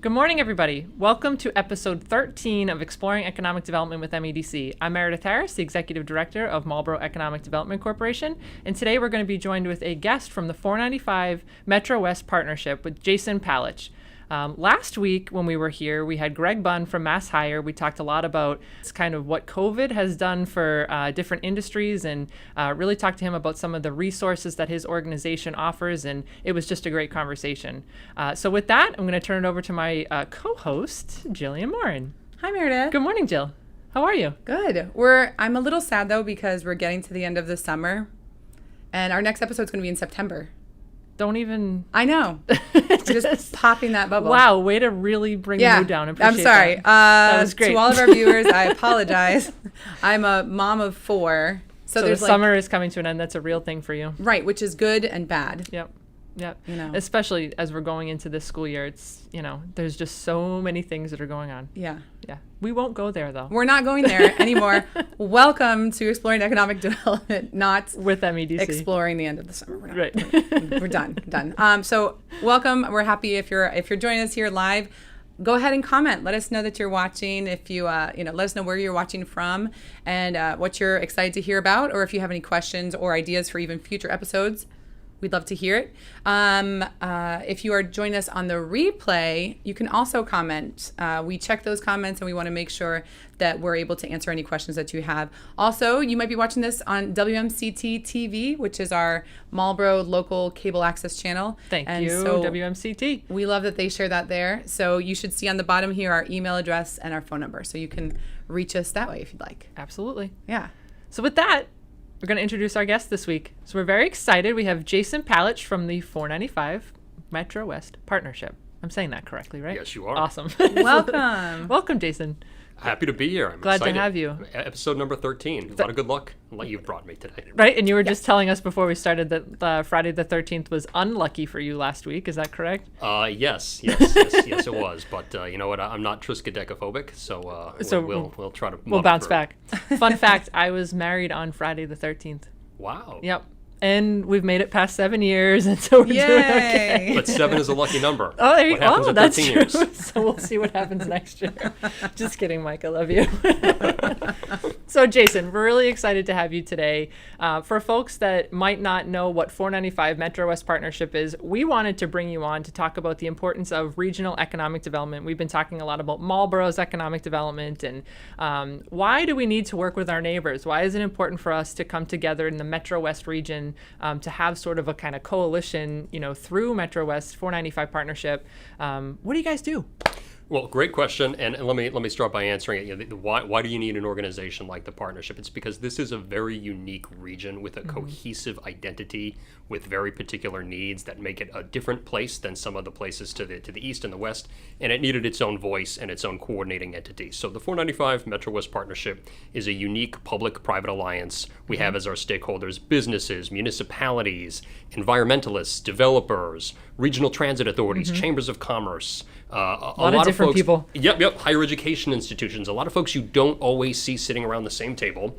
Good morning, everybody. Welcome to episode 13 of Exploring Economic Development with MEDC. I'm Meredith Harris, the Executive Director of Marlborough Economic Development Corporation, and today we're going to be joined with a guest from the 495 MetroWest partnership with Jason Palitsch. Last week when we were here, we had Greg Bunn from Mass Hire. We talked a lot about kind of what COVID has done for different industries and really talked to him about some of the resources that his organization offers, and it was just a great conversation. So with that, I'm going to turn it over to my co-host, Jillian Morin. Hi, Meredith. Good morning, Jill. How are you? Good. I'm a little sad, though, because we're getting to the end of the summer, and our next episode's going to be in September. Don't even... I know. just popping that bubble. Wow, way to really bring the mood down. I'm sorry. That was great. To all of our viewers, I apologize. I'm a mom of 4. So the summer is coming to an end. That's a real thing for you. Right, which is good and bad. Yep. You know. Especially as we're going into this school year, it's, there's just so many things that are going on. Yeah. We won't go there, though. We're not going there anymore. Welcome to Exploring Economic Development, not with MEDC. Exploring the end of the summer. We're done. So welcome. We're happy if you're joining us here live. Go ahead and comment. Let us know that you're watching. If you, let us know where you're watching from and what you're excited to hear about, or if you have any questions or ideas for even future episodes. We'd love to hear it. If you are joining us on the replay, you can also comment. We check those comments and we want to make sure that we're able to answer any questions that you have. Also, you might be watching this on WMCT TV, which is our Marlborough local cable access channel. Thank you, WMCT. We love that they share that there. So you should see on the bottom here our email address and our phone number. So you can reach us that way if you'd like. Absolutely. Yeah. So with that, we're going to introduce our guest this week. So we're very excited. We have Jason Palitsch from the 495 MetroWest partnership. I'm saying that correctly, right? Yes, you are. Awesome. Welcome. Welcome, Jason. Happy to be here. I'm glad excited. to have you. Episode number 13. A lot of good luck on what you've brought me today. Right, and you were just telling us before we started that Friday the 13th was unlucky for you last week. Is that correct? Yes, it was. But you know what? I'm not triskaidekaphobic, so we'll try to. We'll bounce back. Fun fact: I was married on Friday the 13th. Wow. Yep. And we've made it past 7 years, and so we're doing okay. But 7 is a lucky number. Oh, there you go. Oh, that's true. Years? So we'll see what happens next year. Just kidding, Mike. I love you. So, Jason, we're really excited to have you today. For folks that might not know what 495 MetroWest Partnership is, we wanted to bring you on to talk about the importance of regional economic development. We've been talking a lot about Marlborough's economic development and why do we need to work with our neighbors? Why is it important for us to come together in the MetroWest region to have sort of a kind of coalition, through MetroWest 495 partnership? What do you guys do? Well, great question, and let me start by answering it. Why do you need an organization like the partnership? It's because this is a very unique region with a cohesive identity, with very particular needs that make it a different place than some of the places to the east and the west, and it needed its own voice and its own coordinating entity. So the 495 MetroWest Partnership is a unique public-private alliance. We have as our stakeholders businesses, municipalities, environmentalists, developers, regional transit authorities, chambers of commerce, a lot of different folks, people. Yep. Higher education institutions. A lot of folks you don't always see sitting around the same table,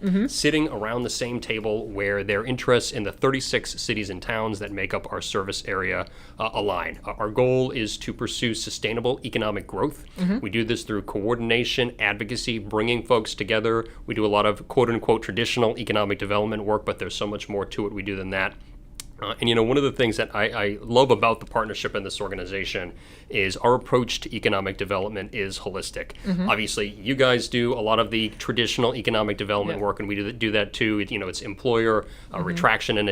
where their interests in the 36 cities and towns that make up our service area align. Our goal is to pursue sustainable economic growth. We do this through coordination, advocacy, bringing folks together. We do a lot of quote-unquote traditional economic development work, but there's so much more to it we do than that. And one of the things that I love about the partnership in this organization is our approach to economic development is holistic. Obviously, you guys do a lot of the traditional economic development work, and we do that too. It's employer retraction and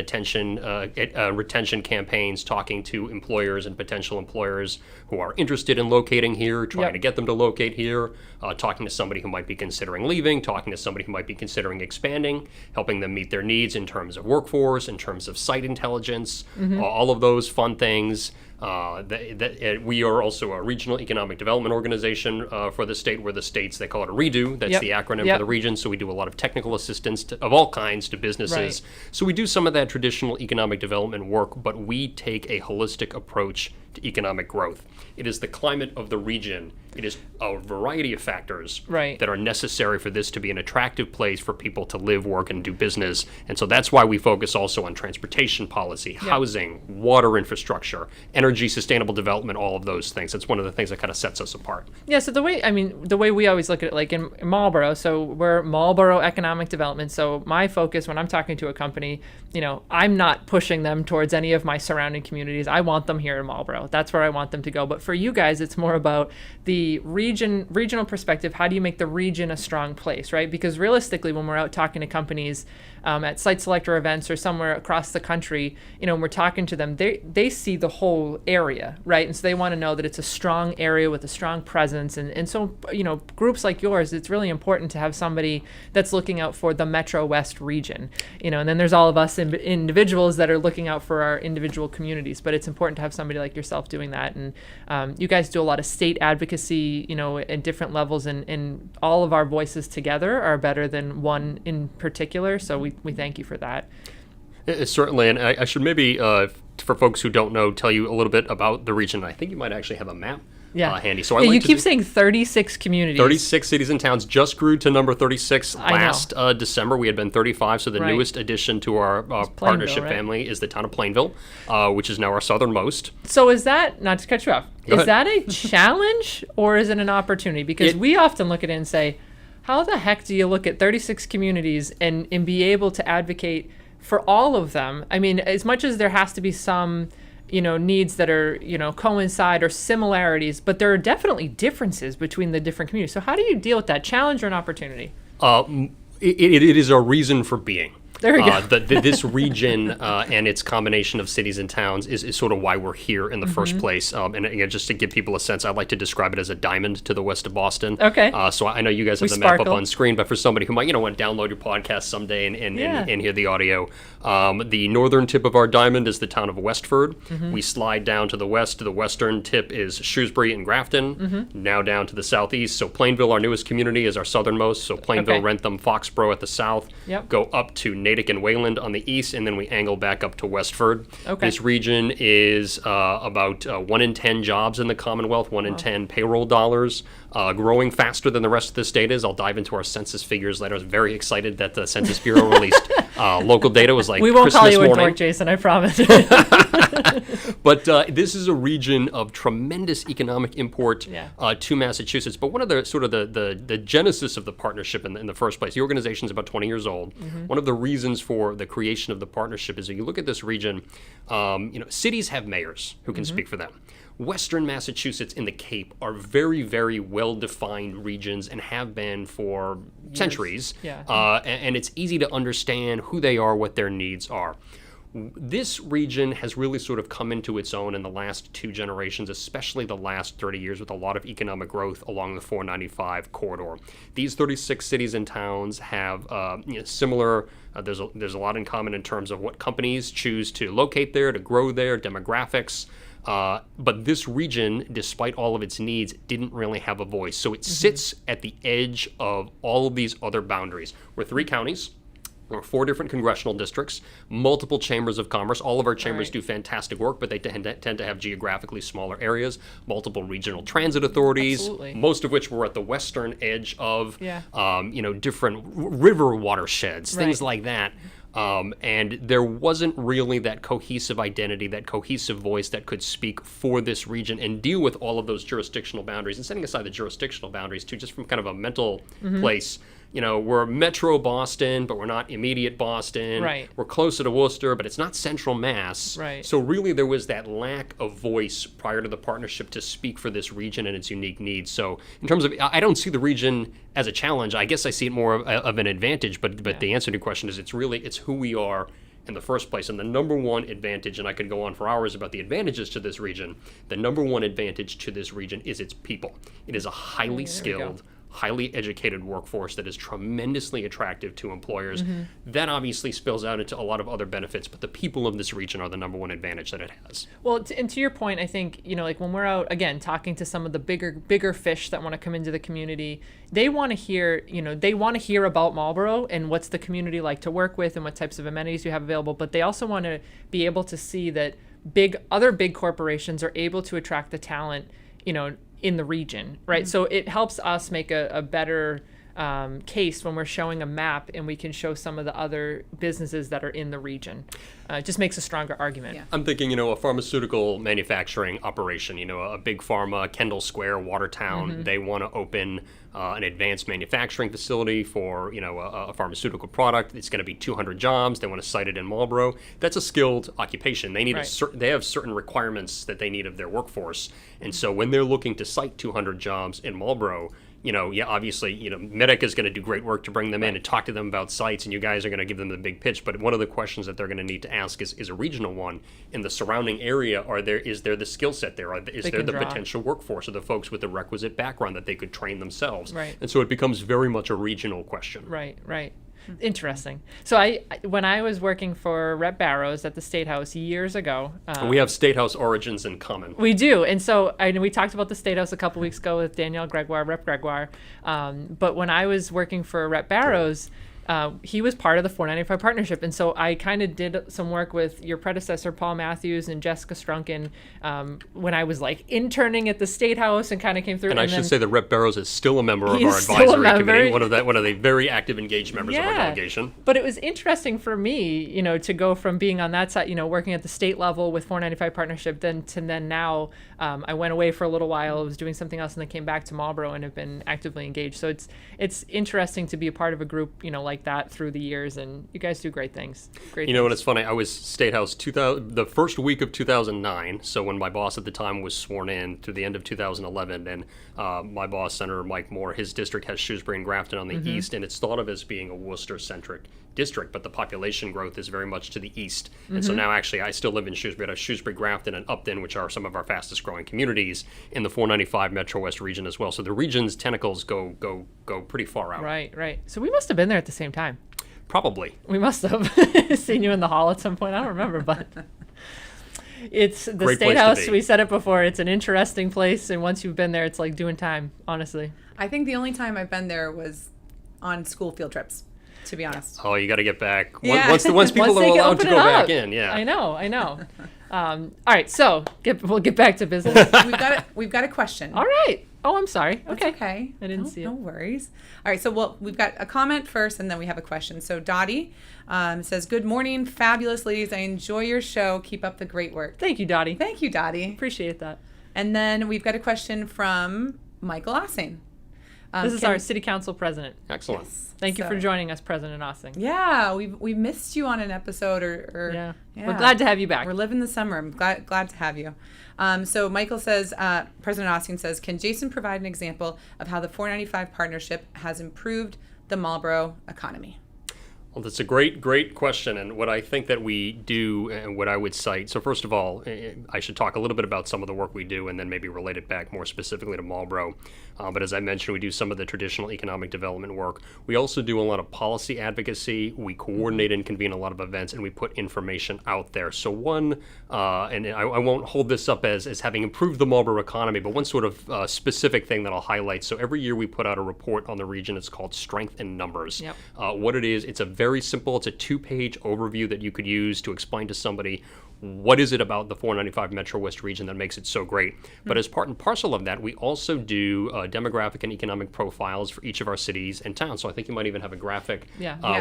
retention campaigns, talking to employers and potential employers who are interested in locating here, trying to get them to locate here, talking to somebody who might be considering leaving, talking to somebody who might be considering expanding, helping them meet their needs in terms of workforce, in terms of site intelligence, all of those fun things. We are also a regional economic development organization for the state. We're the states, they call it a REDO. That's the acronym for the region. So we do a lot of technical assistance of all kinds to businesses. Right. So we do some of that traditional economic development work, but we take a holistic approach to economic growth. It is the climate of the region. It is a variety of factors that are necessary for this to be an attractive place for people to live, work, and do business. And so that's why we focus also on transportation policy, housing, water infrastructure, energy energy, sustainable development, all of those things. That's one of the things that kind of sets us apart. Yeah, so the way we always look at it, like in Marlborough, so we're Marlborough Economic Development. So my focus when I'm talking to a company, I'm not pushing them towards any of my surrounding communities. I want them here in Marlborough. That's where I want them to go. But for you guys, it's more about the regional perspective. How do you make the region a strong place, right? Because realistically, when we're out talking to companies at site selector events or somewhere across the country, when we're talking to them, they see the whole area, right? And so they want to know that it's a strong area with a strong presence. And so, groups like yours, it's really important to have somebody that's looking out for the MetroWest region, and then there's all of us individuals that are looking out for our individual communities. But it's important to have somebody like yourself doing that. And you guys do a lot of state advocacy, at different levels, and all of our voices together are better than one in particular. So we thank you for that. Certainly, and I should maybe, for folks who don't know, tell you a little bit about the region. I think you might actually have a map handy. So you keep saying 36 communities. 36 cities and towns, just grew to number 36 last December. We had been 35, so the newest addition to our partnership family is the town of Plainville, which is now our southernmost. So is that, not to cut you off, is that a challenge or is it an opportunity? Because we often look at it and say, how the heck do you look at 36 communities and be able to advocate for all of them? I mean, as much as there has to be some, needs that are, coincide or similarities, but there are definitely differences between the different communities. So how do you deal with that? Challenge or an opportunity? It is a reason for being. There we go. This region and its combination of cities and towns is sort of why we're here in the first place. And again, just to give people a sense, I like to describe it as a diamond to the west of Boston. Okay. So I know you guys have the map up on screen, but for somebody who might want to download your podcast someday and hear the audio, the northern tip of our diamond is the town of Westford. We slide down to the west. The western tip is Shrewsbury and Grafton. Now down to the southeast. So Plainville, our newest community, is our southernmost. So Plainville, Rentham, Foxborough at the south. Go up to Natick and Wayland on the east, and then we angle back up to Westford. This region is about 1 in 10 jobs in the Commonwealth, 1 in 10 payroll dollars, growing faster than the rest of the state is. I'll dive into our census figures later. I was very excited that the Census Bureau released local data. Was like we won't Christmas call you a morning. dork, Jason, I promise. But this is a region of tremendous economic import to Massachusetts. But one of the sort of the genesis of the partnership in the first place, the organization is about 20 years old. One of the reasons for the creation of the partnership is that you look at this region, cities have mayors who can speak for them. Western Massachusetts and the Cape are very, very well-defined regions and have been for centuries. And it's easy to understand who they are, what their needs are. This region has really sort of come into its own in the last 2 generations, especially the last 30 years, with a lot of economic growth along the 495 corridor. These 36 cities and towns have similar, there's a lot in common in terms of what companies choose to locate there, to grow there, demographics. But this region, despite all of its needs, didn't really have a voice. So it sits at the edge of all of these other boundaries. We're 3 counties. Or 4 different congressional districts, multiple chambers of commerce. All of our chambers do fantastic work, but they tend to have geographically smaller areas, multiple regional transit authorities, most of which were at the western edge of, different river watersheds, things like that. And there wasn't really that cohesive identity, that cohesive voice that could speak for this region and deal with all of those jurisdictional boundaries. And setting aside the jurisdictional boundaries, too, just from kind of a mental place, we're Metro Boston, but we're not immediate Boston. We're closer to Worcester, but it's not central Mass. So really there was that lack of voice prior to the partnership to speak for this region and its unique needs. So in terms of, I don't see the region as a challenge. I guess I see it more of an advantage, but the answer to your question is it's who we are in the first place. And the number one advantage, and I could go on for hours about the advantages to this region, the number one advantage to this region is its people. It is a highly skilled, highly educated workforce that is tremendously attractive to employers. That obviously spills out into a lot of other benefits, but the people of this region are the number one advantage that it has. Well, and to your point, I think, like when we're out, again, talking to some of the bigger fish that want to come into the community, they want to hear, about Marlborough and what's the community like to work with and what types of amenities you have available, but they also want to be able to see that other big corporations are able to attract the talent, in the region, right? So it helps us make a better case when we're showing a map and we can show some of the other businesses that are in the region. It just makes a stronger argument. Yeah. I'm thinking, a pharmaceutical manufacturing operation, a big pharma, Kendall Square, Watertown, they want to open an advanced manufacturing facility for, a pharmaceutical product. It's going to be 200 jobs. They want to site it in Marlborough. That's a skilled occupation. They need they have certain requirements that they need of their workforce. And so when they're looking to site 200 jobs in Marlborough, obviously, MEDC is going to do great work to bring them in and talk to them about sites, and you guys are going to give them the big pitch. But one of the questions that they're going to need to ask is a regional one. In the surrounding area, is there the skill set there? Is there the potential workforce or the folks with the requisite background that they could train themselves? Right. And so it becomes very much a regional question. Right. Interesting. So when I was working for Rep Barrows at the State House years ago, We have State House origins in common. we do, and so we talked about the State House a couple weeks ago with Danielle Gregoire, Rep Gregoire. But when I was working for Rep Barrows, he was part of the 495 partnership, and so I kind of did some work with your predecessor Paul Matthews and Jessica Strunken when I was like interning at the State House and kind of came through. And I should say that Rep Barrows is still a member of He's our still a advisory member. committee, one of the very active, engaged members of our delegation. But it was interesting for me, to go from being on that side, working at the state level with 495 partnership, then now I went away for a little while. I was doing something else, and then came back to Marlborough and have been actively engaged. So it's interesting to be a part of a group, like that through the years, and you guys do great things. And it's funny, I was State House the first week of 2009, so when my boss at the time was sworn in through the end of 2011, and my boss, Senator Mike Moore, his district has Shrewsbury and Grafton on the east, and it's thought of as being a Worcester-centric district, but the population growth is very much to the east. And so now actually I still live in Shrewsbury. I have Shrewsbury, Grafton, and Upton, which are some of our fastest growing communities in the 495 MetroWest region as well. So the region's tentacles go pretty far out. Right. So we must have been there at the same time. Probably. We must have seen you in the hall at some point. I don't remember, but it's the Great State place to House. be. We said it before. It's an interesting place, and once you've been there, it's like doing time, honestly. I think the only time I've been there was on school field trips, to be honest. Oh, you got to get back. Yeah. Once people Once are they allowed open to it go up. back in, yeah. I know. All right, so we'll get back to business. We've got a question. All right. Oh, I'm sorry. That's Okay. okay. I didn't see it. No worries. All right, so we've got a comment first, and then we have a question. So Dottie says, "Good morning, fabulous ladies. I enjoy your show. Keep up the great work." Thank you, Dottie. Thank you, Dottie. Appreciate that. And then we've got a question from Michael Ossing. This is our city council president. Excellent. Thank you for joining us, President Ossing. Yeah, we missed you on an episode, or We're glad to have you back. We're living the summer. I'm glad to have you. So Michael says, President Ossing says, "Can Jason provide an example of how the 495 partnership has improved the Marlborough economy?" Well, that's a great question, and what I think that we do and what I would cite. So first of all, I should talk a little bit about some of the work we do and then maybe relate it back more specifically to Marlborough. But as I mentioned, we do some of the traditional economic development work. We also do a lot of policy advocacy. We coordinate and convene a lot of events, and we put information out there. So one, and I won't hold this up as having improved the Marlborough economy, but one sort of specific thing that I'll highlight. So every year we put out a report on the region. It's called Strength in Numbers. Yep. What it is, it's a very simple, it's a 2-page overview that you could use to explain to somebody what is it about the 495 MetroWest region that makes it so great. But as part and parcel of that, we also do demographic and economic profiles for each of our cities and towns. So I think you might even have a graphic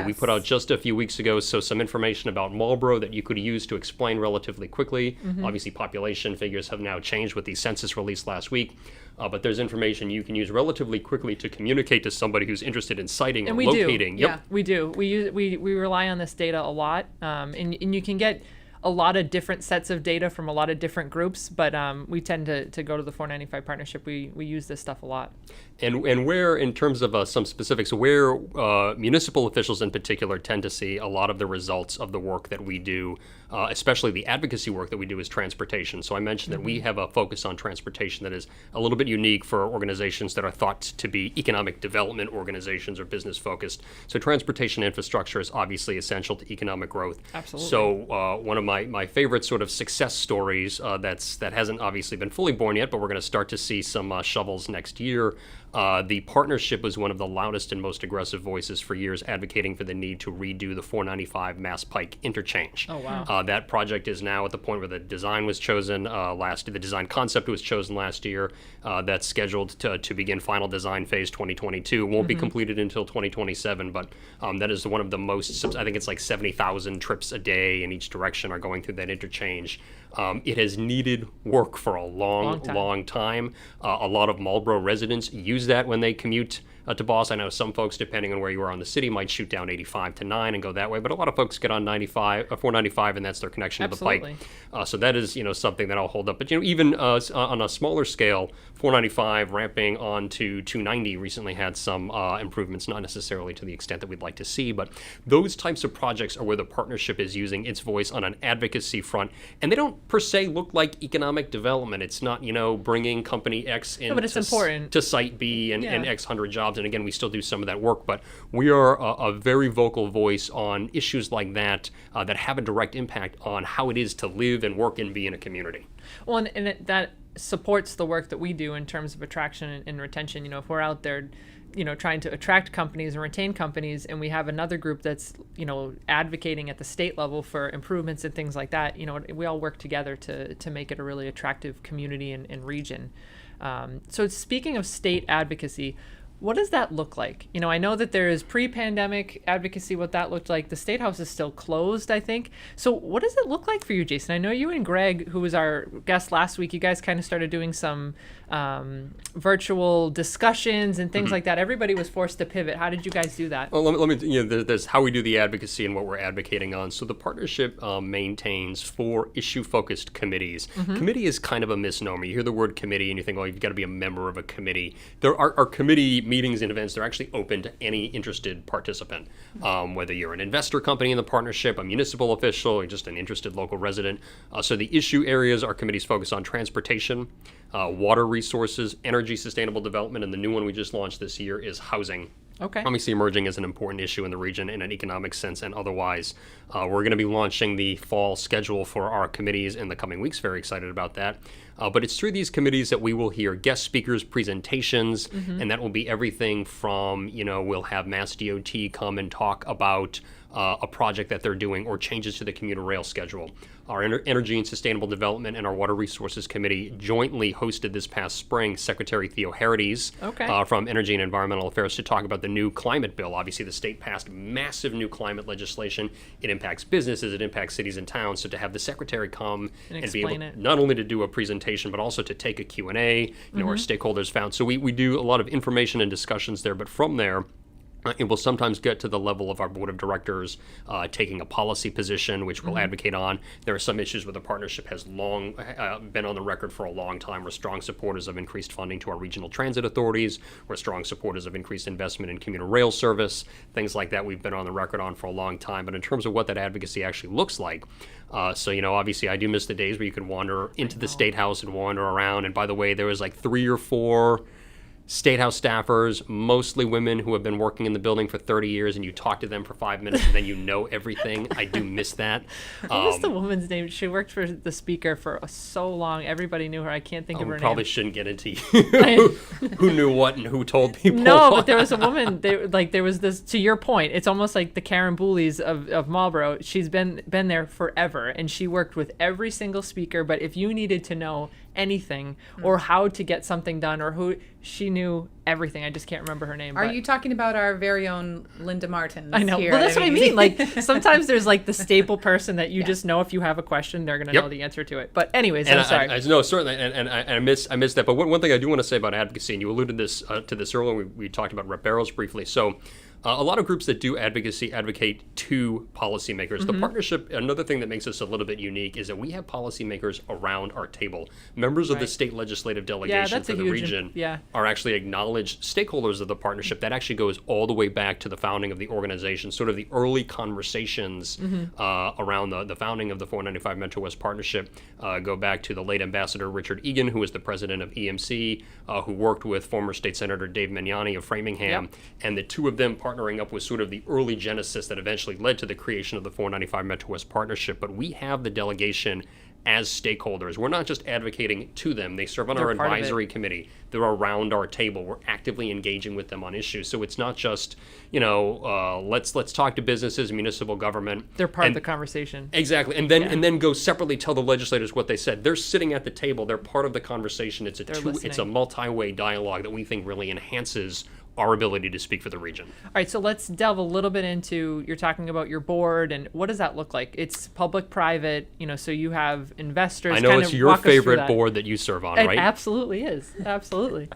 we put out just a few weeks ago. So some information about Marlborough that you could use to explain relatively quickly. Obviously, population figures have now changed with the census released last week. But there's information you can use relatively quickly to communicate to somebody who's interested in citing or locating. Do. Yep. We do. We rely on this data a lot, and you can get a lot of different sets of data from a lot of different groups, but we tend to go to the 495 partnership. We use this stuff a lot. And where, in terms of some specifics, where municipal officials in particular tend to see a lot of the results of the work that we do, especially the advocacy work that we do, is transportation. So I mentioned that we have a focus on transportation that is a little bit unique for organizations that are thought to be economic development organizations or business focused. So transportation infrastructure is obviously essential to economic growth. Absolutely. So one of my favorite sort of success stories that hasn't obviously been fully born yet, but we're going to start to see some shovels next year, The partnership was one of the loudest and most aggressive voices for years, advocating for the need to redo the 495 Mass Pike interchange. Oh, wow. That project is now at the point where the design was chosen the design concept was chosen last year. That's scheduled to begin final design phase 2022. It won't be completed until 2027, but that is one of the most, I think it's like 70,000 trips a day in each direction are going through that interchange. It has needed work for a long time. A lot of Marlborough residents use that when they commute to Boston. I know some folks, depending on where you are on the city, might shoot down 85 to 9 and go that way, but a lot of folks get on 495, and that's their connection Absolutely. to the Pike. So that is, something that I'll hold up. But even on a smaller scale, 495 ramping on to 290 recently had some improvements, not necessarily to the extent that we'd like to see, but those types of projects are where the partnership is using its voice on an advocacy front, and they don't per se look like economic development. It's not, bringing company X in but it's important. to site B and Yeah. X hundred jobs. And again, we still do some of that work, but we are a very vocal voice on issues like that that have a direct impact on how it is to live and work and be in a community. Well, that supports the work that we do in terms of attraction and retention. If we're out there, trying to attract companies and retain companies, and we have another group that's, advocating at the state level for improvements and things like that, we all work together to make it a really attractive community and region. So speaking of state advocacy, what does that look like? I know that there is pre-pandemic advocacy, what that looked like. The State House is still closed, I think. So what does it look like for you, Jason? I know you and Greg, who was our guest last week, you guys kind of started doing some virtual discussions and things like that. Everybody was forced to pivot. How did you guys do that? Well, let me there's how we do the advocacy and what we're advocating on. So the partnership maintains 4 issue-focused committees. Committee is kind of a misnomer. You hear the word committee and you think, oh, you've got to be a member of a committee. There are committee meetings and events. They're actually open to any interested participant, whether you're an investor company in the partnership, a municipal official, or just an interested local resident. So the issue areas our committees focus on: transportation, water resources, energy, sustainable development, and the new one we just launched this year is housing. Okay. Obviously emerging as an important issue in the region in an economic sense and otherwise. We're going to be launching the fall schedule for our committees in the coming weeks. Very excited about that. But it's through these committees that we will hear guest speakers, presentations, and that will be everything from, we'll have Mass DOT come and talk about a project that they're doing or changes to the commuter rail schedule. Our Energy and Sustainable Development and our Water Resources Committee jointly hosted this past spring Secretary Theo Harides from Energy and Environmental Affairs to talk about the new climate bill. Obviously, the state passed massive new climate legislation. It impacts businesses, it impacts cities and towns. So to have the Secretary come and be able not only to do a presentation, but also to take a Q&A, our stakeholders found. So we do a lot of information and discussions there, but from there, it will sometimes get to the level of our board of directors taking a policy position, which we'll advocate on. There are some issues where the partnership has long been on the record for a long time. We're strong supporters of increased funding to our regional transit authorities. We're strong supporters of increased investment in commuter rail service. Things like that we've been on the record on for a long time. But in terms of what that advocacy actually looks like, obviously I do miss the days where you could wander into the State House and wander around. And by the way, there was like 3 or 4 State House staffers, mostly women who have been working in the building for 30 years, and you talk to them for 5 minutes and then you know everything. I do miss that. What was the woman's name? She worked for the speaker for so long. Everybody knew her. I can't think of her name. Probably shouldn't get into who knew what and who told people. No, but there was a woman. There was this. To your point, it's almost like the Karen Booley's of Marlborough. She's been there forever, and she worked with every single speaker. But if you needed to know anything or how to get something done or who, she knew everything. I just can't remember her name. Are you talking about our very own Linda Martins? I know. Here Well, that's what I mean. Like sometimes there's like the staple person that you just know if you have a question, they're going to know the answer to it. But anyways, I'm sorry. No, certainly, and I miss that. But one thing I do want to say about advocacy, and you alluded to this earlier, we talked about Rep. Barrows briefly. So a lot of groups that do advocacy advocate to policymakers. The partnership, another thing that makes us a little bit unique is that we have policymakers around our table. Members of the state legislative delegation for the region are actually acknowledged stakeholders of the partnership. That actually goes all the way back to the founding of the organization, sort of the early conversations around the founding of the 495 MetroWest partnership go back to the late Ambassador Richard Egan, who was the president of EMC, who worked with former State Senator Dave Magnani of Framingham, and the two of them partnering up was sort of the early genesis that eventually led to the creation of the 495 MetroWest partnership. But we have the delegation as stakeholders. We're not just advocating to them. They serve on They're our part of it. advisory committee. They're around our table. We're actively engaging with them on issues. So it's not just, let's talk to businesses, municipal government. They're part of the conversation. Exactly. And then go separately tell the legislators what they said. They're sitting at the table. They're part of the conversation. It's a multi-way dialogue that we think really enhances our ability to speak for the region. All right, so let's delve a little bit into, you're talking about your board, and what does that look like? It's public-private, so you have investors. I know kind it's of your walk us through favorite that. board that you serve on, It right? absolutely is. Absolutely.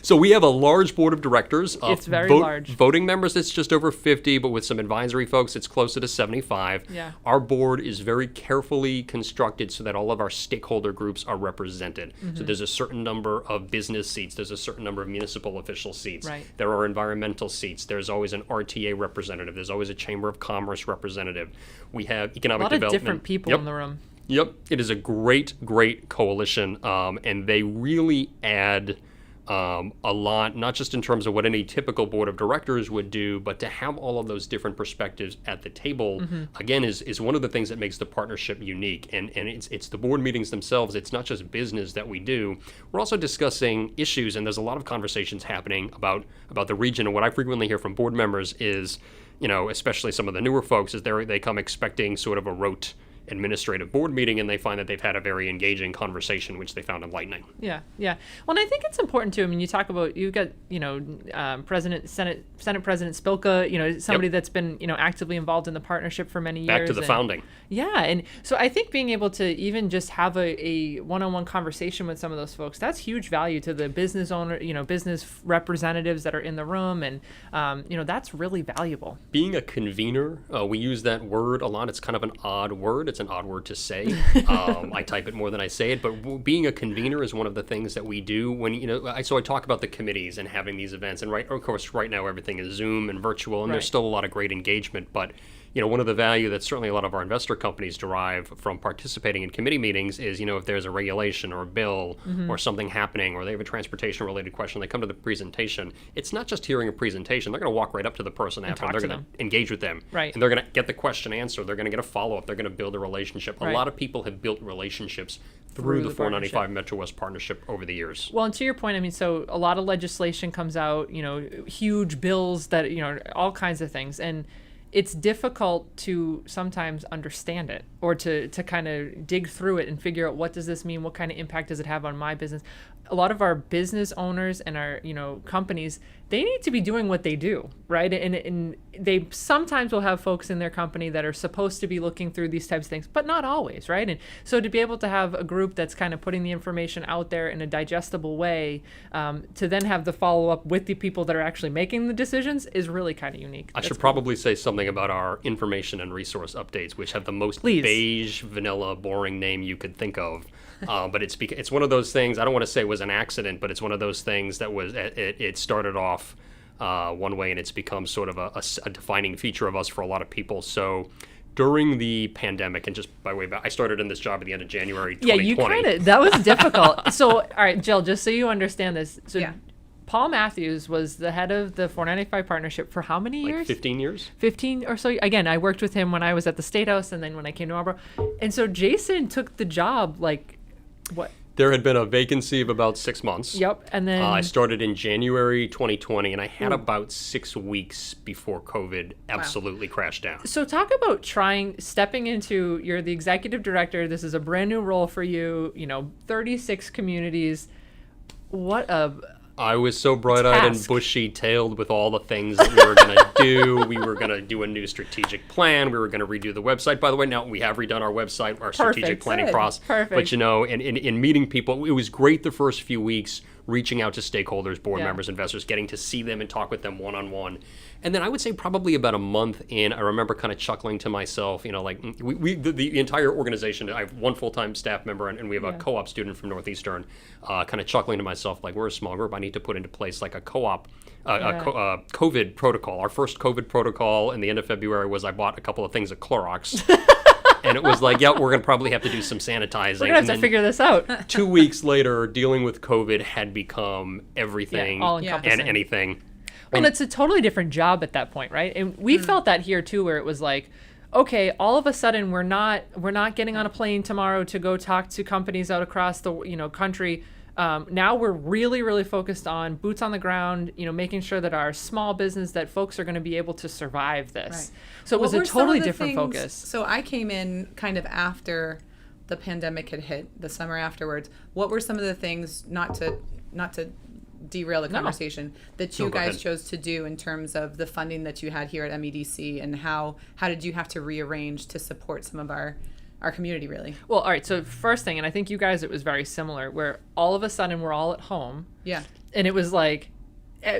So we have a large board of directors. It's very large. Voting members, it's just over 50, but with some advisory folks, it's closer to 75. Yeah. Our board is very carefully constructed so that all of our stakeholder groups are represented. So there's a certain number of business seats. There's a certain number of municipal official seats. Right. There are environmental seats. There's always an RTA representative. There's always a Chamber of Commerce representative. We have economic A lot development. of different people Yep. in the room. Yep, it is a great coalition, and they really add a lot, not just in terms of what any typical board of directors would do, but to have all of those different perspectives at the table, again, is one of the things that makes the partnership unique. And it's the board meetings themselves. It's not just business that we do. We're also discussing issues, and there's a lot of conversations happening about the region. And what I frequently hear from board members is, especially some of the newer folks, is they come expecting sort of a rote administrative board meeting, and they find that they've had a very engaging conversation, which they found enlightening. Yeah. Well, and I think it's important too. I mean, you talk about, you've got, Senate President Spilka, somebody that's been, actively involved in the partnership for many years. Back to the founding. Yeah. And so I think being able to even just have a one-on-one conversation with some of those folks, that's huge value to the business owner, business representatives that are in the room. And, that's really valuable. Being a convener, we use that word a lot. It's kind of an odd word. It's an odd word to say. I type it more than I say it, but being a convener is one of the things that we do when, so I talk about the committees and having these events, and of course, right now everything is Zoom and virtual, and there's still a lot of great engagement, but one of the value that certainly a lot of our investor companies derive from participating in committee meetings is, if there's a regulation or a bill or something happening, or they have a transportation related question, they come to the presentation. It's not just hearing a presentation. They're going to walk right up to the person after, and they're going to engage with them. Right. And they're going to get the question answered. They're going to get a follow-up. They're going to build a relationship. Right. A lot of people have built relationships through the 495 MetroWest partnership over the years. Well, and to your point, I mean, so a lot of legislation comes out, huge bills that, all kinds of things. And it's difficult to sometimes understand it, or to kind of dig through it and figure out, what does this mean? What kind of impact does it have on my business? A lot of our business owners and our, companies, they need to be doing what they do, right? And they sometimes will have folks in their company that are supposed to be looking through these types of things, but not always, right? And so to be able to have a group that's kind of putting the information out there in a digestible way, to then have the follow-up with the people that are actually making the decisions, is really kind of unique. I should probably say something about our information and resource updates, which have the most beige, vanilla, boring name you could think of. But it's one of those things, I don't want to say it was an accident, but it's one of those things that it started off one way, and it's become sort of a defining feature of us for a lot of people. So during the pandemic, and just by way of, I started in this job at the end of January 2020. Yeah, you kind of, that was difficult. So, all right, Jill, just so you understand this. So Paul Matthews was the head of the 495 partnership for how many years? 15 years. 15 or so. Again, I worked with him when I was at the State House, and then when I came to Marlborough. And so Jason took the job, what? There had been a vacancy of about 6 months. Yep, and then I started in January 2020, and I had about 6 weeks before COVID absolutely crashed down. So talk about stepping into, you're the executive director. This is a brand new role for you, 36 communities. I was so bright-eyed and bushy-tailed with all the things that we were going to do. We were going to do a new strategic plan. We were going to redo the website. By the way, now we have redone our website, our strategic planning process. Perfect. But, in meeting people, it was great the first few weeks, reaching out to stakeholders, board members, investors, getting to see them and talk with them one-on-one. And then I would say probably about a month in, I remember kind of chuckling to myself, the entire organization, I have one full-time staff member, and we have a co-op student from Northeastern, kind of chuckling to myself, we're a small group, I need to put into place a co-op, COVID protocol. Our first COVID protocol in the end of February was I bought a couple of things at Clorox. And it was we're going to probably have to do some sanitizing. We're going to have to figure this out. 2 weeks later, dealing with COVID had become everything and anything. Well, it's a totally different job at that point, right? And we felt that here too, where it was okay, all of a sudden we're not getting on a plane tomorrow to go talk to companies out across the country. Now we're really, really focused on boots on the ground, making sure that our small business, that folks are going to be able to survive this. Right. So it was What a were some of totally the different things- focus. So I came in kind of after the pandemic had hit, the summer afterwards. What were some of the things, not to derail the conversation, that you No, go guys ahead. chose to do in terms of the funding that you had here at MEDC, and how did you have to rearrange to support some of our community, really? Well, all right. So first thing, and I think you guys, it was very similar, where all of a sudden we're all at home. Yeah. And it was like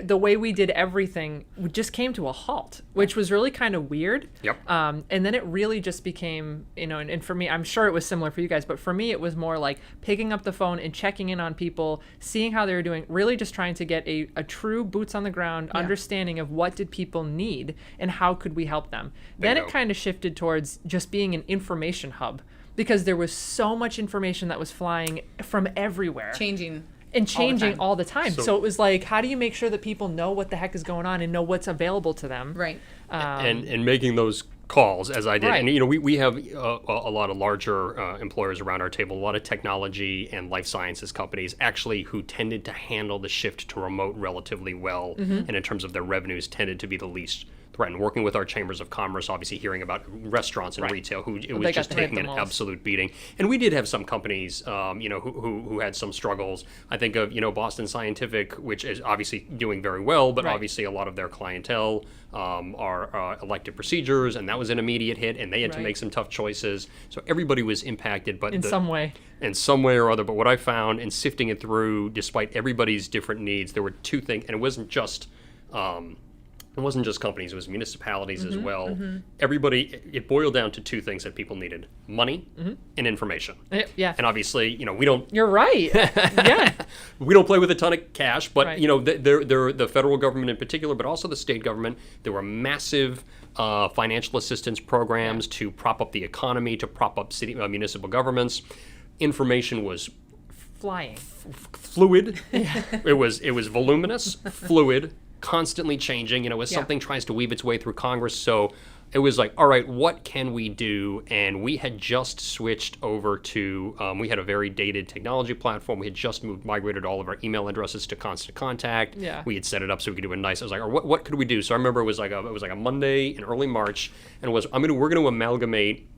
the way we did everything just came to a halt, which was really kind of weird. Yep. And then it really just became, and for me, I'm sure it was similar for you guys, but for me, it was more like picking up the phone and checking in on people, seeing how they were doing, really just trying to get a true boots on the ground understanding of what did people need and how could we help them. Then Bingo. it kind of shifted towards just being an information hub, because there was so much information that was flying from everywhere. Changing All the time. So- So it was like, how do you make sure that people know what the heck is going on and know what's available to them? Right. And making those calls as I did. Right. And, we have a lot of larger employers around our table, a lot of technology and life sciences companies actually who tended to handle the shift to remote relatively well. And in terms of their revenues tended to be the least threatened. Working with our chambers of commerce, obviously hearing about restaurants and Right. retail who it They was got just to hit taking the an most. absolute beating. And we did have some companies, who had some struggles. I think of, Boston Scientific, which is obviously doing very well, but Right. obviously a lot of their clientele are elective procedures, and that was an immediate hit, and they had to Right. make some tough choices. So everybody was impacted, but In some way. in some way or other. But what I found in sifting it through, despite everybody's different needs, there were two things, and it wasn't just companies, it was municipalities as well. Everybody, it boiled down to two things that people needed: money and information. Yeah. And obviously, we don't You're right. Yeah. we don't play with a ton of cash, but Right. the federal government in particular, but also the state government, there were massive financial assistance programs to prop up the economy, to prop up city municipal governments. Information was Flying. fluid. It was voluminous, fluid, constantly changing. As something tries to weave its way through Congress. So it was like, all right, what can we do? And we had just switched over to, we had a very dated technology platform. We had just migrated all of our email addresses to Constant Contact. Yeah. We had set it up so we could do it nice. I was like, all right, what could we do? So I remember it was like a Monday in early March, and we're going to amalgamate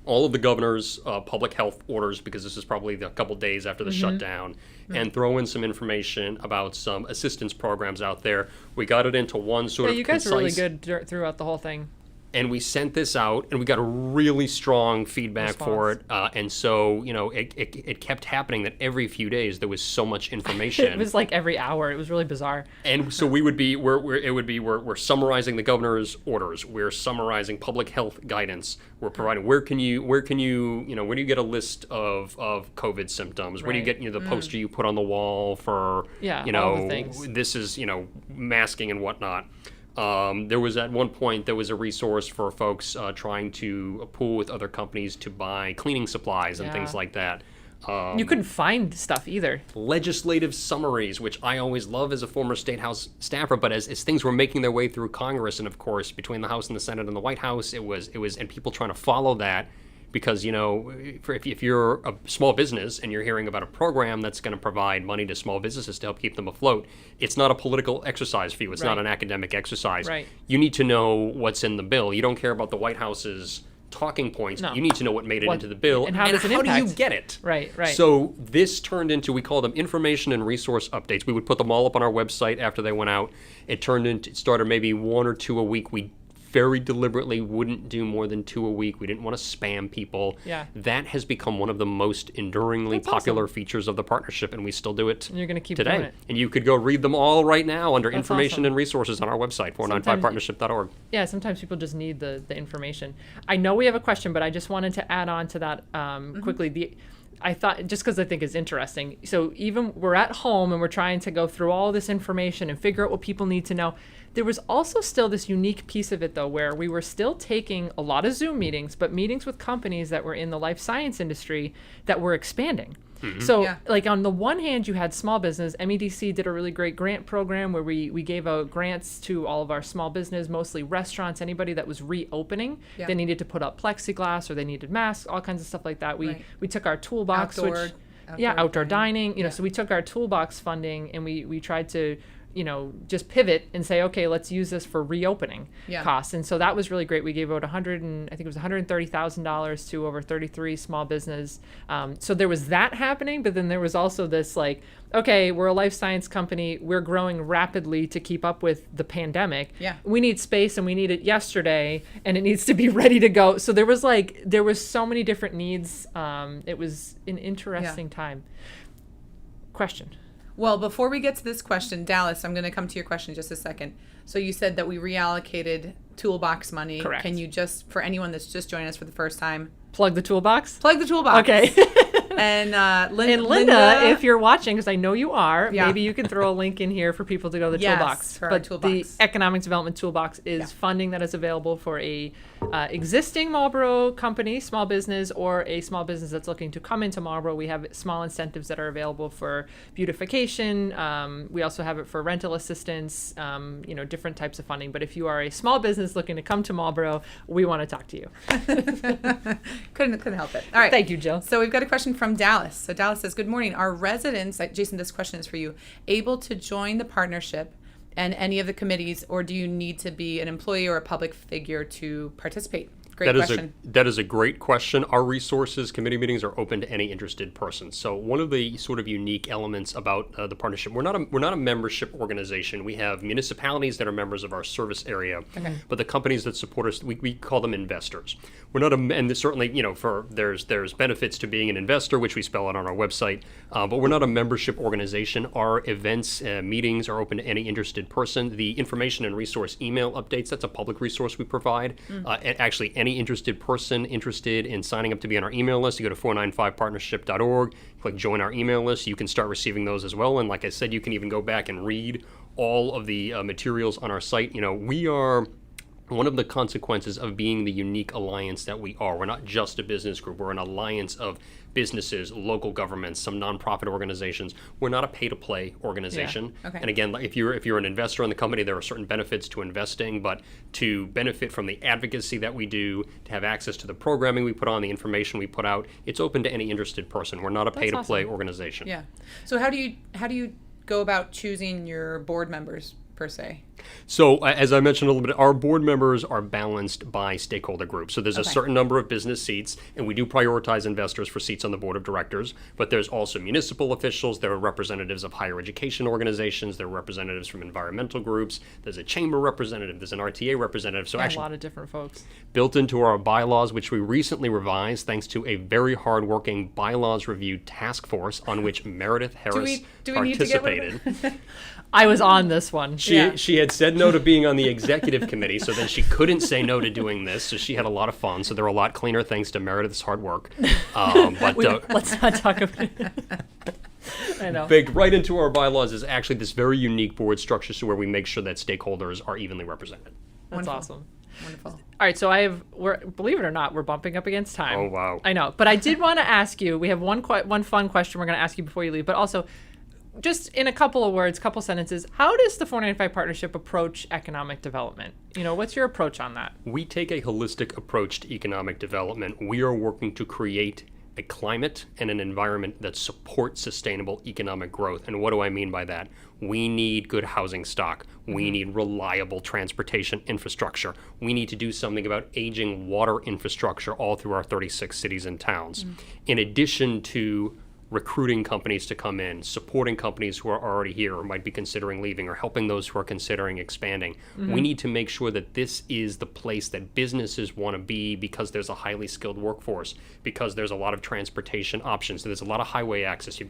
all of the governor's public health orders, because this is probably a couple days after the shutdown, and throw in some information about some assistance programs out there. We got it into one sort Yeah, of you guys were really concise- good throughout the whole thing. and we sent this out, and we got a really strong feedback for it. And so, it kept happening that every few days there was so much information. It was like every hour. It was really bizarre. And so we would be, we're summarizing the governor's orders. We're summarizing public health guidance. We're providing, where do you get a list of COVID symptoms? Where do you Right. get, the poster you put on the wall for, Yeah, all the things. this is, masking and whatnot. There was at one point, there was a resource for folks trying to pool with other companies to buy cleaning supplies and Yeah. things like that. You couldn't find stuff either. Legislative summaries, which I always love as a former State House staffer, but as things were making their way through Congress, and of course between the House and the Senate and the White House, it was and people trying to follow that, because if you're a small business and you're hearing about a program that's going to provide money to small businesses to help keep them afloat, it's not a political exercise for you. It's not Right. an academic exercise. Right. You need to know what's in the bill. You don't care about the White House's talking points. No. You need to know what made it What- into the bill and how does it do you impact? get it. Right, right. So this turned into, we call them information and resource updates. We would put them all up on our website after they went out. It started maybe one or two a week. We very deliberately wouldn't do more than 2 a week. We didn't want to spam people. Yeah. That has become one of the most enduringly That's popular awesome. features of the partnership, and we still do it And you're gonna keep today. doing it. And you could go read them all right now under That's information awesome. and resources on our website, 495partnership.org. Yeah, sometimes people just need the information. I know we have a question, but I just wanted to add on to that quickly. I thought, just because I think it's interesting. So even we're at home and we're trying to go through all this information and figure out what people need to know. There was also still this unique piece of it, though, where we were still taking a lot of Zoom meetings, but meetings with companies that were in the life science industry that were expanding. So Yeah. like on the one hand, you had small business. MEDC did a really great grant program where we gave out grants to all of our small business, mostly restaurants, anybody that was reopening. Yeah. They needed to put up plexiglass or they needed masks, all kinds of stuff like that. Right. We took our toolbox, outdoor dining, Yeah. so we took our toolbox funding and we tried to, just pivot and say, okay, let's use this for reopening Yeah. costs. And so that was really great. We gave out $130,000 to over 33 small business. So there was that happening, but then there was also this like, okay, we're a life science company. We're growing rapidly to keep up with the pandemic. Yeah. We need space and we need it yesterday and it needs to be ready to go. So there was so many different needs. It was an interesting time. Question. Well, before we get to this question, Dallas, I'm going to come to your question in just a second. So you said that we reallocated Toolbox money. Correct. Can you just, for anyone that's just joining us for the first time, Plug the toolbox? plug the Toolbox? Okay. And, And Linda, if you're watching, because I know you are, Yeah. maybe you can throw a link in here for people to go to the Yes, Toolbox. for our But Toolbox. the Economic Development Toolbox is funding that is available for a existing Marlborough company, small business, or a small business that's looking to come into Marlborough. We have small incentives that are available for beautification. We also have it for rental assistance, different types of funding. But if you are a small business looking to come to Marlborough, we want to talk to you. couldn't help it. All right. Thank you, Jill. So we've got a question from Dallas. So Dallas says, good morning. Are residents, Jason, this question is for you, able to join the partnership and any of the committees, or do you need to be an employee or a public figure to participate? Great question. That is a great question. Our resources committee meetings are open to any interested person. So one of the sort of unique elements about the partnership, we're not a membership organization. We have municipalities that are members of our service area, but the companies that support us, we call them investors. We're not and certainly there's benefits to being an investor, which we spell out on our website, but we're not a membership organization. Our events, meetings are open to any interested person. The information and resource email updates, that's a public resource we provide. And actually, any interested person interested in signing up to be on our email list, you go to 495partnership.org, click join our email list. You can start receiving those as well. And like I said, you can even go back and read all of the materials on our site. We are one of the consequences of being the unique alliance that we are. We're not just a business group. We're an alliance of businesses, local governments, some nonprofit organizations. We're not a pay-to-play organization. Yeah. Okay. And again, if you're an investor in the company, there are certain benefits to investing, but to benefit from the advocacy that we do, to have access to the programming we put on, the information we put out, it's open to any interested person. We're not a pay-to-play organization. Yeah. So how do you go about choosing your board members per se? So as I mentioned a little bit, our board members are balanced by stakeholder groups. So there's a certain number of business seats, and we do prioritize investors for seats on the board of directors. But there's also municipal officials. There are representatives of higher education organizations. There are representatives from environmental groups. There's a chamber representative. There's an RTA representative. So A lot of different folks. built into our bylaws, which we recently revised thanks to a very hardworking bylaws review task force on which Meredith Harris do we need to get one of participated. I was on this one. She had said no to being on the executive committee, so then she couldn't say no to doing this. So she had a lot of fun. So they're a lot cleaner thanks to Meredith's hard work. Let's not talk about it. I know. Baked right into our bylaws is actually this very unique board structure, so where we make sure that stakeholders are evenly represented. That's Wonderful. awesome. Wonderful. All right, so believe it or not, we're bumping up against time. Oh, wow. I know, but I did want to ask you. We have one fun question we're going to ask you before you leave, but also, just in a couple of words, couple sentences, how does the 495 Partnership approach economic development? What's your approach on that? We take a holistic approach to economic development. We are working to create a climate and an environment that supports sustainable economic growth. And what do I mean by that? We need good housing stock. We need reliable transportation infrastructure. We need to do something about aging water infrastructure all through our 36 cities and towns. In addition to recruiting companies to come in, supporting companies who are already here or might be considering leaving, or helping those who are considering expanding. We need to make sure that this is the place that businesses want to be, because there's a highly skilled workforce, because there's a lot of transportation options. So there's a lot of highway access.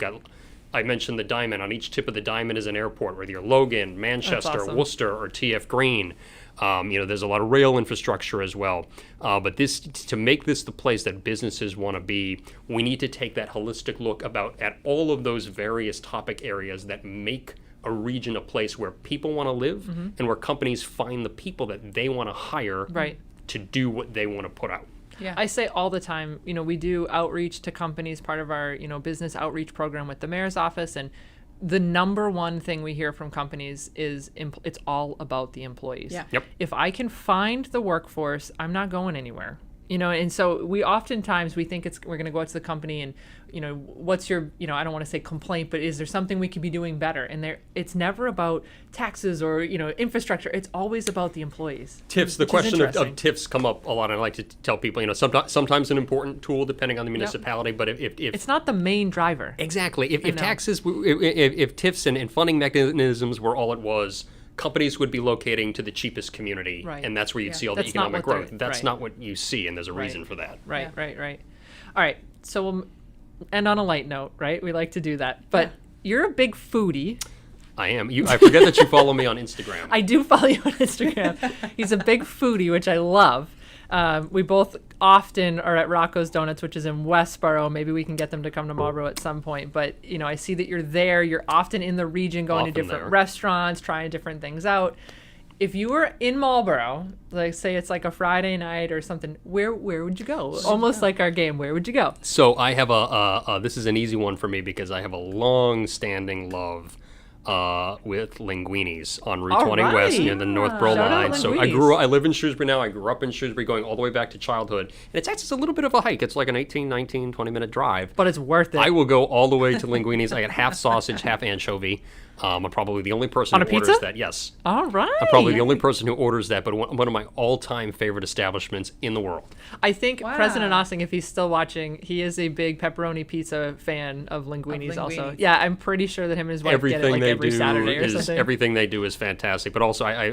I mentioned the diamond. On each tip of the diamond is an airport, whether you're Logan, Manchester, awesome. Worcester, or TF Green. There's a lot of rail infrastructure as well. But to make this the place that businesses want to be, we need to take that holistic look at all of those various topic areas that make a region a place where people want to live and where companies find the people that they want to hire to do what they want to put out. Yeah. I say all the time, we do outreach to companies, part of our, business outreach program with the mayor's office. And the number one thing we hear from companies is it's all about the employees. Yeah. Yep. If I can find the workforce, I'm not going anywhere. And so we oftentimes we think we're going to go out to the company and, what's your, I don't want to say complaint, but is there something we could be doing better? And it's never about taxes or, infrastructure. It's always about the employees. TIFs, the which is question of interesting. TIFs come up a lot. And I like to tell people, sometimes an important tool depending on the municipality, but if It's not the main driver. exactly, if know. taxes, if TIFs and funding mechanisms were all it was, companies would be locating to the cheapest community, Right. and that's where you'd see all the That's not economic what they're- growth. That's right. not what you see, and there's a reason for that. Right, Yeah. right. All right. So we'll end on a light note, right? We like to do that. But you're a big foodie. I am. I forget that you follow me on Instagram. I do follow you on Instagram. He's a big foodie, which I love. We both often are at Rocco's Donuts, which is in Westboro. Maybe we can get them to come to Marlborough at some point. But, I see that you're there. You're often in the region going to Often different there. restaurants, trying different things out. If you were in Marlborough, like say it's like a Friday night or something, where would you go? Almost like our game. Where would you go? So I have this is an easy one for me because I have a long-standing love with Linguini's on Route All 20 West right. near the Northborough Shout out line. So Linguini's. I live in Shrewsbury now. I grew up in Shrewsbury going all the way back to childhood. And it's actually a little bit of a hike. It's like an 18, 19, 20-minute drive. But it's worth it. I will go all the way to Linguini's. I get half sausage, half anchovy. I'm probably the only person On a who orders pizza? that. Yes. All right. I'm probably the only person who orders that, but one of my all-time favorite establishments in the world. I think Wow. President Ossing, if he's still watching, he is a big pepperoni pizza fan of Linguini's also. Linguini's. Yeah, I'm pretty sure that him and his wife Everything get it like they every do Saturday or is something. everything they do is fantastic. But also, I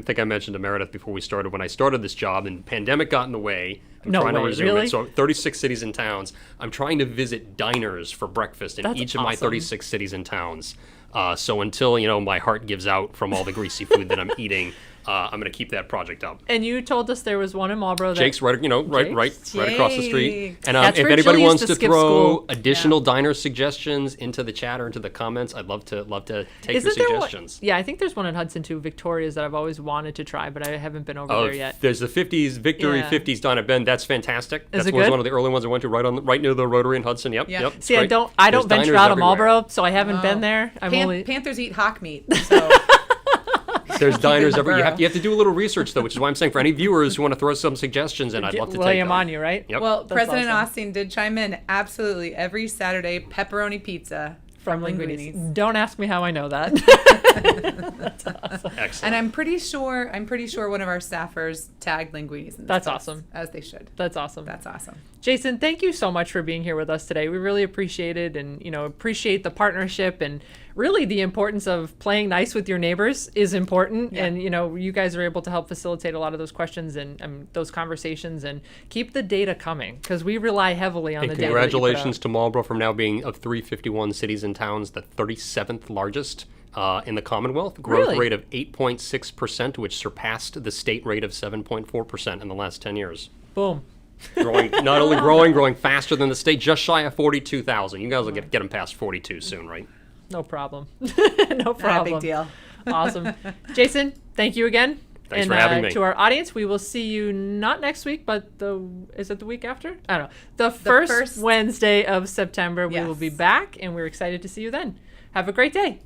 think I mentioned to Meredith before we started, when I started this job and pandemic got in the way. I'm No trying to way, resume really? it. So 36 cities and towns. I'm trying to visit diners for breakfast in That's each of my awesome. 36 cities and towns. So until my heart gives out from all the greasy food that I'm eating, I'm going to keep that project up. And you told us there was one in Marlborough that Jake's right across the street. Jake's. And That's if where anybody Jill wants used to to skip throw school. additional diner suggestions into the chat or into the comments, I'd love to take your Isn't there one? suggestions. Yeah, I think there's one in Hudson too, Victoria's, that I've always wanted to try, but I haven't been over there yet. There's the 50s Victory Yeah. 50s Diner Ben. That's fantastic. That it was good? one of the early ones I went to right near the Rotary in Hudson. Yep. Yeah. Yep. it's See, I great. don't There's venture diners out of everywhere. Marlborough, so I haven't been there. I'm only Panthers eat hawk meat. So There's diners in everywhere. Marlborough. You have to do a little research though, which is why I'm saying for any viewers who want to throw some suggestions in, I'd love to lay take them on you, right? Yep. well, That's President awesome. Austin did chime in. Absolutely, every Saturday pepperoni pizza from Linguini's. Don't ask me how I know that. Excellent. And I'm pretty sure one of our staffers tagged Linguini's. In this That's post, awesome. As they should. That's awesome. That's awesome. Jason, thank you so much for being here with us today. We really appreciate it and, appreciate the partnership and really the importance of playing nice with your neighbors is important. Yeah. And, you guys are able to help facilitate a lot of those questions and those conversations and keep the data coming because we rely heavily on And the data. that you put congratulations out. to Marlborough from now being of 351 cities and towns, the 37th largest in the Commonwealth. Growth Really? rate of 8.6%, which surpassed the state rate of 7.4% in the last 10 years. Boom. Growing, not only growing faster than the state, just shy of 42,000. You guys will get them past 42 soon, right? No problem. No Not a problem. big deal. Awesome. Jason, thank you again. Thanks and, for having me. To our audience, we will see you not next week, but is it the week after? I don't know. The first first- Wednesday of September, we will be Yes. back, and we're excited to see you then. Have a great day.